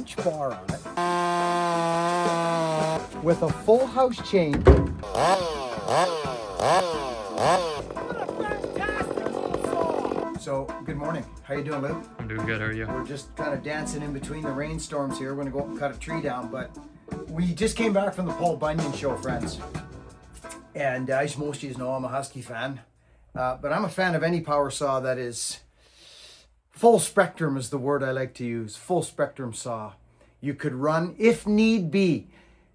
inch bar on it with a full house chain. So, good morning. How you doing, Luke? I'm doing good. How are you? We're just kind of dancing in between the rainstorms here. We're going to go up and cut a tree down, but we just came back from the Paul Bunyan show, friends. And as most of you know, I'm a Husky fan. But I'm a fan of any power saw that is full spectrum is the word I like to use. Full spectrum saw. You could run if need be.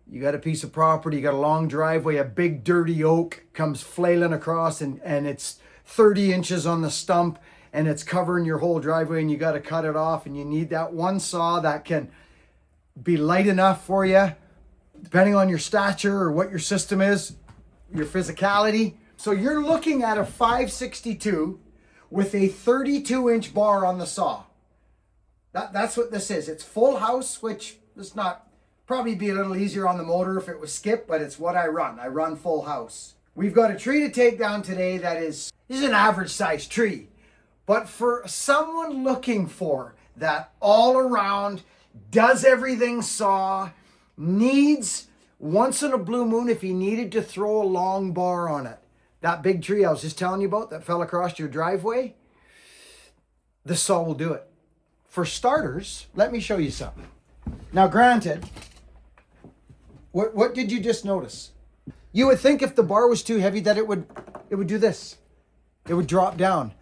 You got a piece of property, you got a long driveway, a big dirty oak comes flailing across and it's 30 inches on the stump and it's covering your whole driveway and you got to cut it off and you need that one saw that can be light enough for you, depending on your stature or what your system is, your physicality. So you're looking at a 562 with a 32-inch bar on the saw. That's what this is. It's full house, which is not, probably be a little easier on the motor if it was skip, but it's what I run. I run full house. We've got a tree to take down today that is an average size tree. But for someone looking for that all around, does everything saw, needs once in a blue moon if he needed to throw a long bar on it. That big tree I was just telling you about that fell across your driveway, this saw will do it. For starters, let me show you something. Now granted, what did you just notice? You would think if the bar was too heavy that it would do this. It would drop down.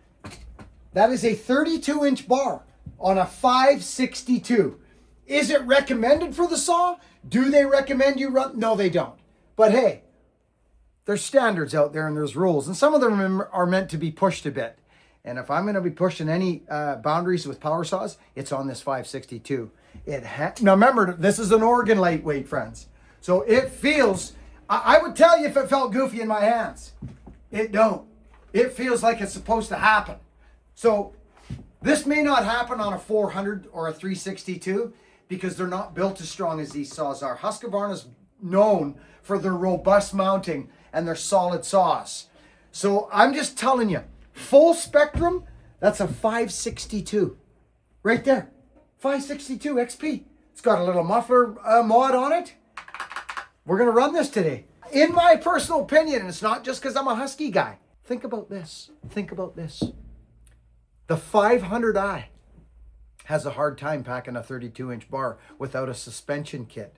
That is a 32-inch bar on a 562. Is it recommended for the saw? Do they recommend you run? No, they don't. But hey, there's standards out there and there's rules. And some of them are meant to be pushed a bit. And if I'm going to be pushing any boundaries with power saws, it's on this 562. Now remember, this is an Oregon lightweight, friends. So it feels, I would tell you if it felt goofy in my hands. It don't. It feels like it's supposed to happen. So this may not happen on a 400 or a 362 because they're not built as strong as these saws are. Husqvarna is known for their robust mounting and their solid saws. So I'm just telling you, full spectrum, that's a 562. Right there. 562 XP. It's got a little muffler mod on it. We're going to run this today. In my personal opinion, and it's not just because I'm a Husky guy. Think about this. Think about this. The 500i has a hard time packing a 32-inch bar without a suspension kit.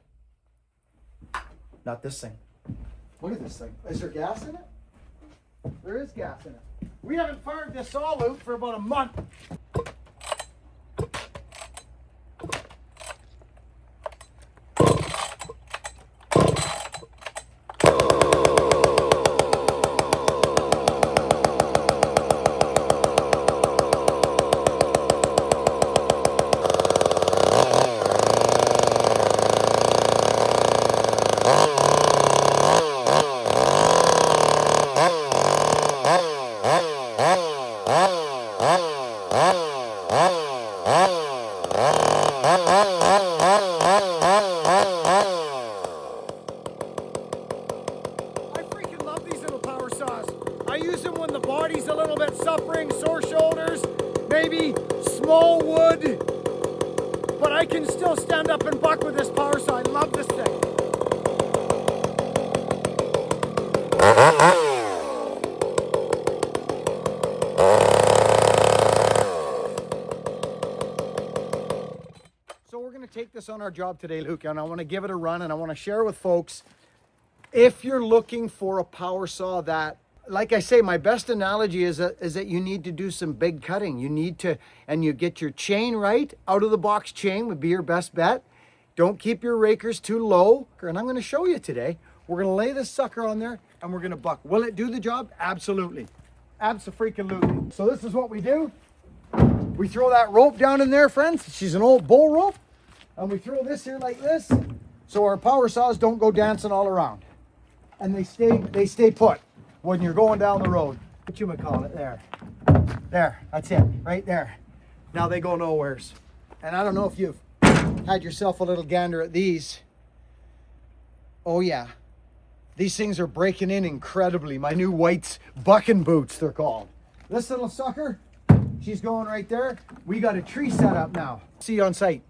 Not this thing. Look at this thing. Is there gas in it? There is gas in it. We haven't fired this saw loop for about a month. I use them when the body's a little bit suffering, sore shoulders, maybe small wood, but I can still stand up and buck with this power saw. I love this thing. So we're going to take this on our job today, Luke, and I want to give it a run and I want to share with folks, if you're looking for a power saw that, like I say, my best analogy is that you need to do some big cutting. You need to, and you get your chain right. Out of the box chain would be your best bet. Don't keep your rakers too low. And I'm going to show you today. We're going to lay this sucker on there and we're going to buck. Will it do the job? Absolutely. Abso-freaking-lutely. So this is what we do. We throw that rope down in there, friends. She's an old bull rope. And we throw this here like this. So our power saws don't go dancing all around. And they stay put when you're going down the road. What you would call it there. There, that's it, right there. Now they go nowheres. And I don't know if you've had yourself a little gander at these. Oh yeah, these things are breaking in incredibly. My new whites bucking boots, they're called. This little sucker, she's going right there. We got a tree set up now. See you on site.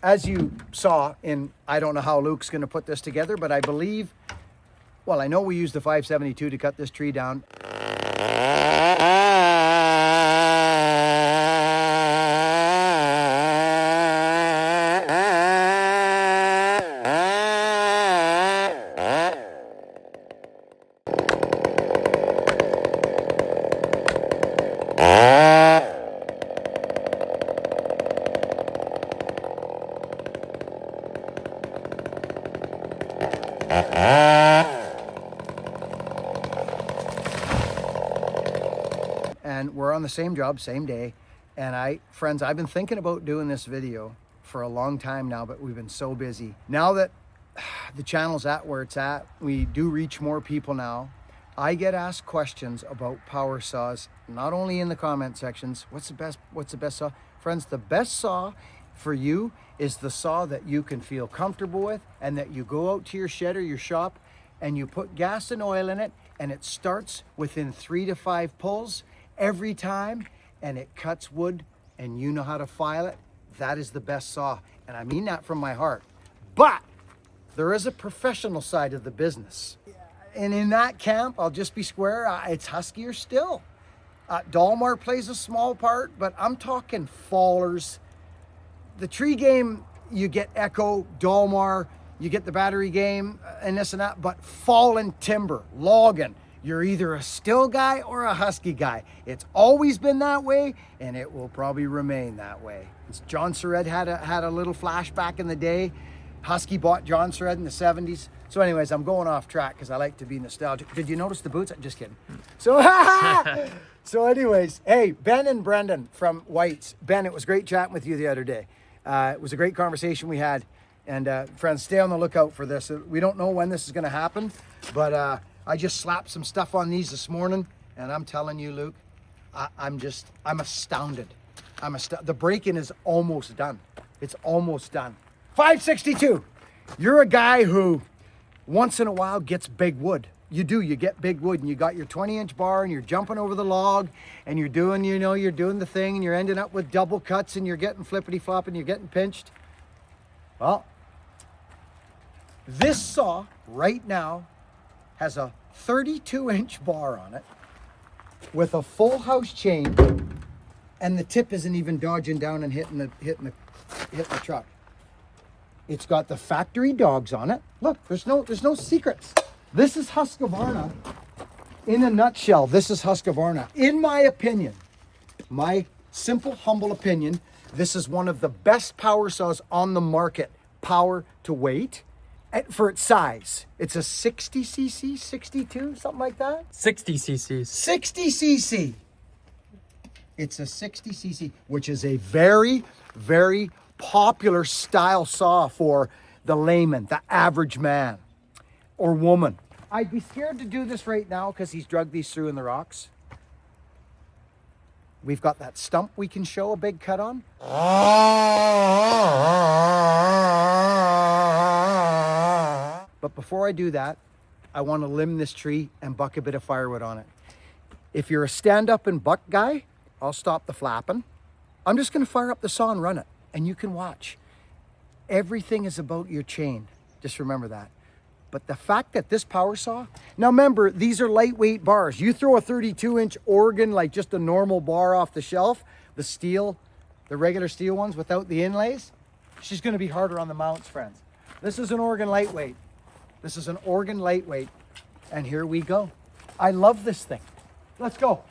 as you saw in, I don't know how Luke's going to put this together, but I believe, well, I know we used the 572 to cut this tree down. And we're on the same job, same day. And friends, I've been thinking about doing this video for a long time now, but we've been so busy. Now that the channel's at where it's at, we do reach more people now. I get asked questions about power saws, not only in the comment sections. What's the best saw? Friends, the best saw for you is the saw that you can feel comfortable with, and that you go out to your shed or your shop and you put gas and oil in it, and it starts within 3 to 5 pulls every time, and it cuts wood, and you know how to file it. That is the best saw, and I mean that from my heart. But there is a professional side of the business, and in that camp, I'll just be square, it's Husky or still. Dalmar plays a small part, but I'm talking fallers. The tree game, you get Echo, Dalmar, you get the battery game, and this and that, but fallen timber, logging, you're either a still guy or a Husky guy. It's always been that way, and it will probably remain that way. John Surred had a little flashback in the day. Husky bought John Surred in the 70s. So anyways, I'm going off track because I like to be nostalgic. Did you notice the boots? I'm just kidding. So, so anyways, hey, Ben and Brendan from White's. Ben, it was great chatting with you the other day. It was a great conversation we had. And friends, stay on the lookout for this. We don't know when this is going to happen, but I just slapped some stuff on these this morning, and I'm telling you, Luke, I'm astounded. The break-in is almost done. It's almost done. 562. You're a guy who once in a while gets big wood. You get big wood, and you got your 20-inch bar, and you're jumping over the log, and you're doing the thing, and you're ending up with double cuts, and you're getting flippity-flop, and you're getting pinched. Well, this saw right now has a 32-inch bar on it with a full house chain, and the tip isn't even dodging down and hitting the truck. It's got the factory dogs on it. Look, there's no secrets. This is Husqvarna in a nutshell. This is Husqvarna. In my opinion, my simple, humble opinion, this is one of the best power saws on the market. Power to weight. For its size, it's a 60 cc, 62, something like that. 60 cc's. 60 cc. It's a 60 cc, which is a very, very popular style saw for the layman, the average man or woman. I'd be scared to do this right now because he's drugged these through in the rocks. We've got that stump we can show a big cut on. But before I do that, I want to limb this tree and buck a bit of firewood on it. If you're a stand-up and buck guy, I'll stop the flapping. I'm just going to fire up the saw and run it, and you can watch. Everything is about your chain. Just remember that. But the fact that this power saw, now remember, these are lightweight bars. You throw a 32-inch Oregon, like just a normal bar off the shelf, the steel, the regular steel ones without the inlays, she's going to be harder on the mounts, friends. This is an Oregon lightweight. This is an Oregon lightweight. And here we go. I love this thing. Let's go.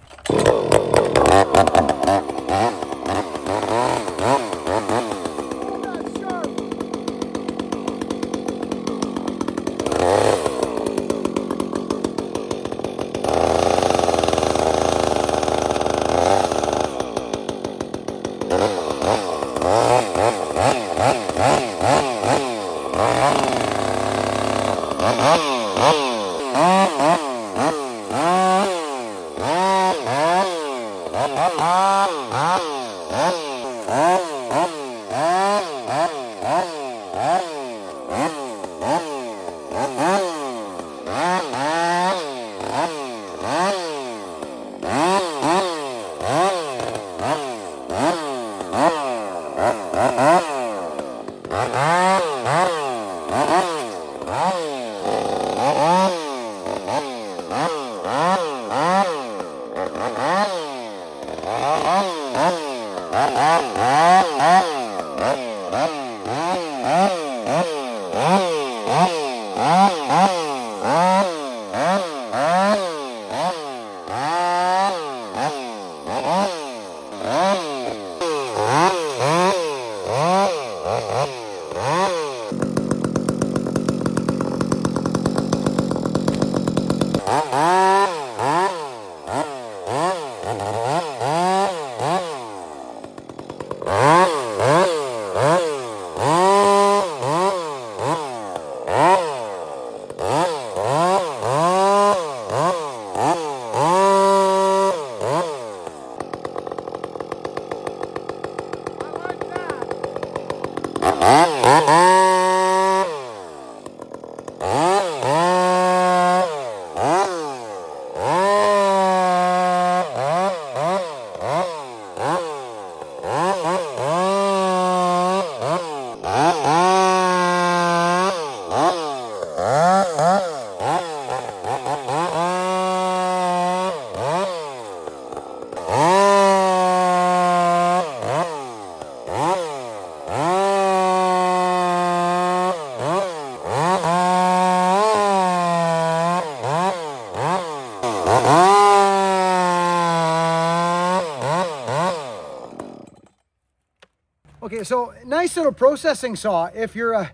Okay, so nice little processing saw. If you're a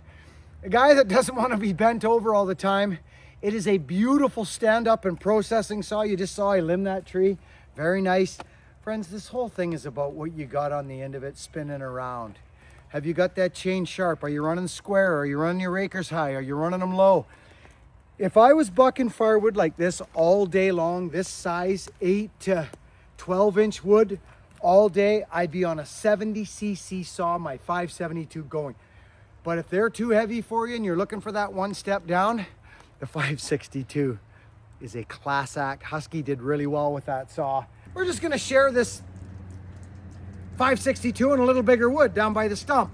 guy that doesn't want to be bent over all the time, it is a beautiful stand-up and processing saw. You just saw I limbed that tree. Very nice. Friends, this whole thing is about what you got on the end of it spinning around. Have you got that chain sharp? Are you running square? Are you running your rakers high? Are you running them low? If I was bucking firewood like this all day long, this size 8 to 12 inch wood all day, I'd be on a 70cc saw, my 572 going. But if they're too heavy for you and you're looking for that one step down, the 562 is a class act. Husky did really well with that saw. We're just gonna share this 562 and a little bigger wood down by the stump.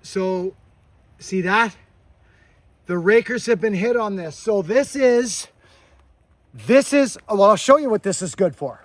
So, see that? The rakers have been hit on this. So this is, well, I'll show you what this is good for.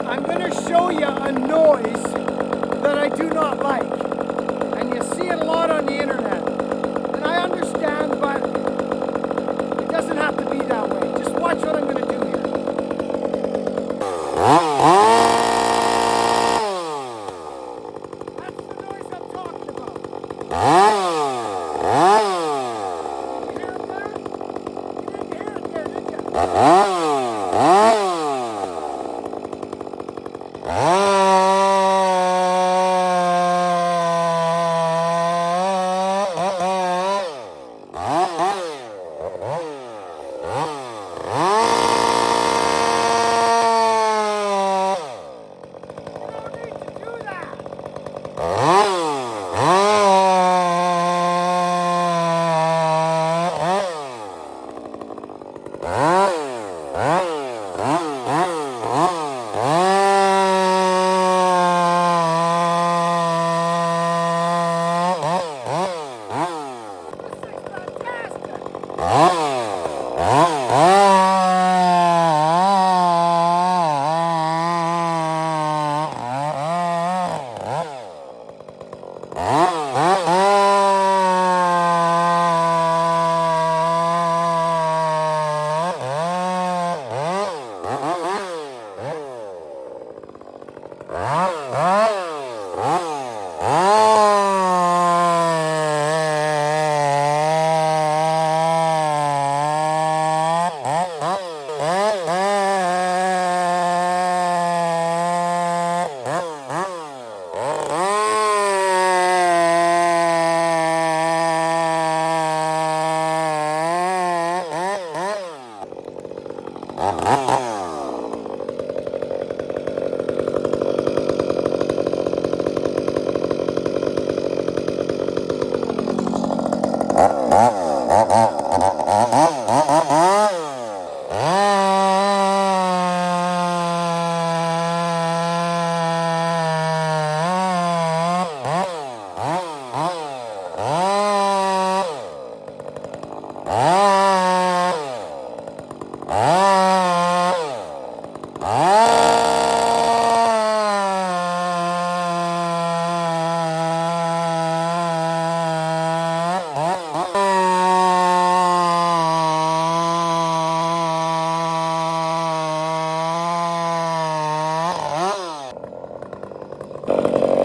I'm going to show you a noise that I do not like. And you see it a lot on the internet. And I understand, but it doesn't have to be that way. Just watch what I'm going to do here. That's the noise I'm talking about. You hear it there? You didn't hear it there, did you?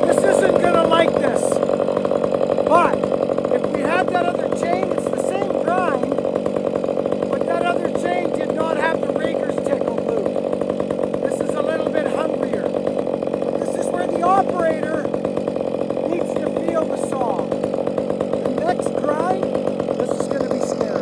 This isn't gonna like this. But if we had that other chain, it's the same grind, but that other chain did not have the raker's tickle loop. This is a little bit hungrier. This is where the operator needs to feel the saw. The next grind, this is gonna be scary.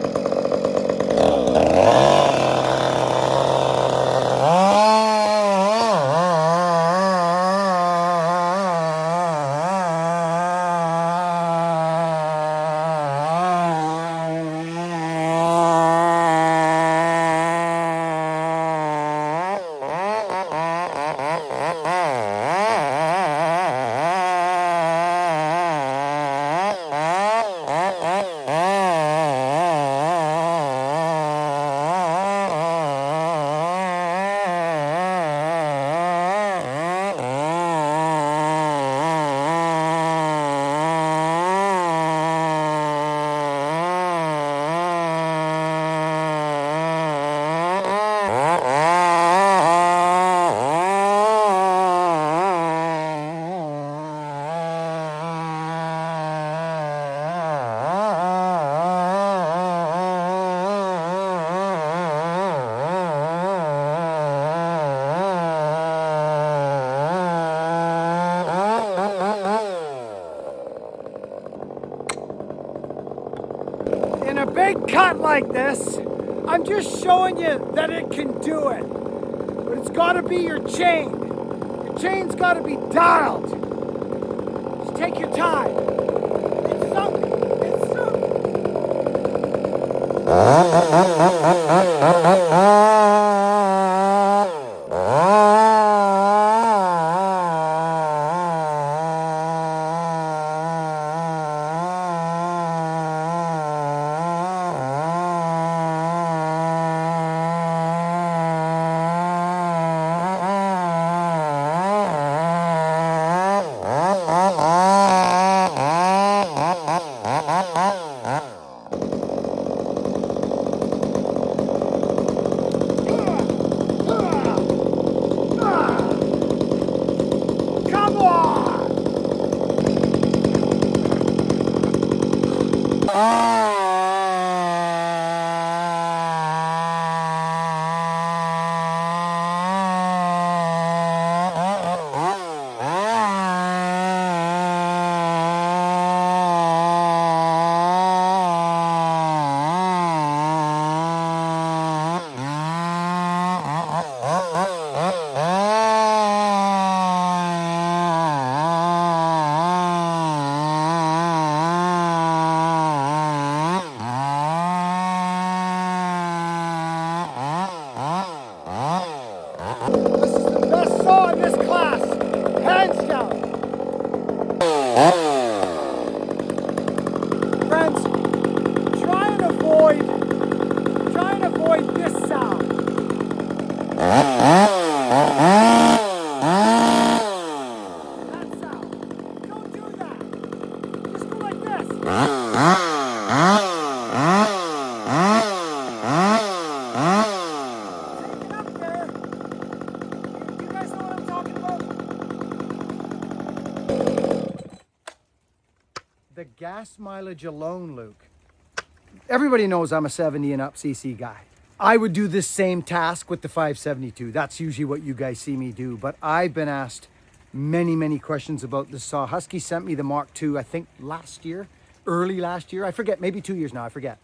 In a big cut like this, I'm just showing you that it can do it. But it's gotta be your chain. Your chain's gotta be dialed. Just take your time. It's sunk. It's sunk. gas mileage alone, Luke, everybody knows I'm a 70 and up CC guy. I would do this same task with the 572. That's usually what you guys see me do. But I've been asked many, many questions about this saw. Husky sent me the Mark II, I think last year, early last year. I forget, maybe 2 years now, I forget.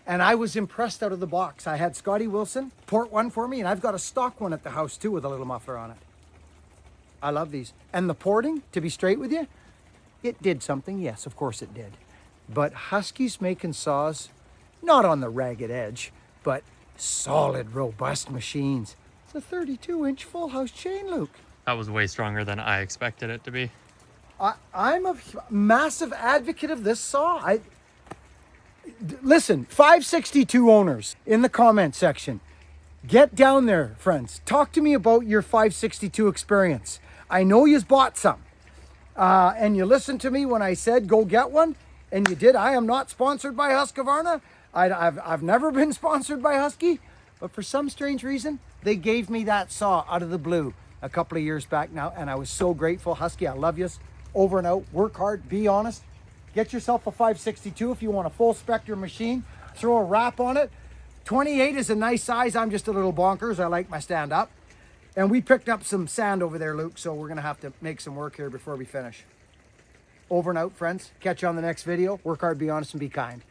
And I was impressed out of the box. I had Scotty Wilson port one for me, and I've got a stock one at the house too with a little muffler on it. I love these. And the porting, to be straight with you, it did something. Yes, of course it did. But Husky's making saws, not on the ragged edge, but solid, robust machines. It's a 32-inch full house chain, Luke. That was way stronger than I expected it to be. I'm a massive advocate of this saw. Listen, 562 owners in the comment section, get down there, friends. Talk to me about your 562 experience. I know you've bought some, and you listened to me when I said go get one, and you did. I am not sponsored by Husqvarna. I've never been sponsored by Husky, but for some strange reason, they gave me that saw out of the blue a couple of years back now, and I was so grateful. Husky, I love you. Over and out. Work hard. Be honest. Get yourself a 562 if you want a full spectrum machine. Throw a wrap on it. 28 is a nice size. I'm just a little bonkers. I like my stand up. And we picked up some sand over there, Luke, so we're going to have to make some work here before we finish. Over and out, friends. Catch you on the next video. Work hard, be honest, and be kind.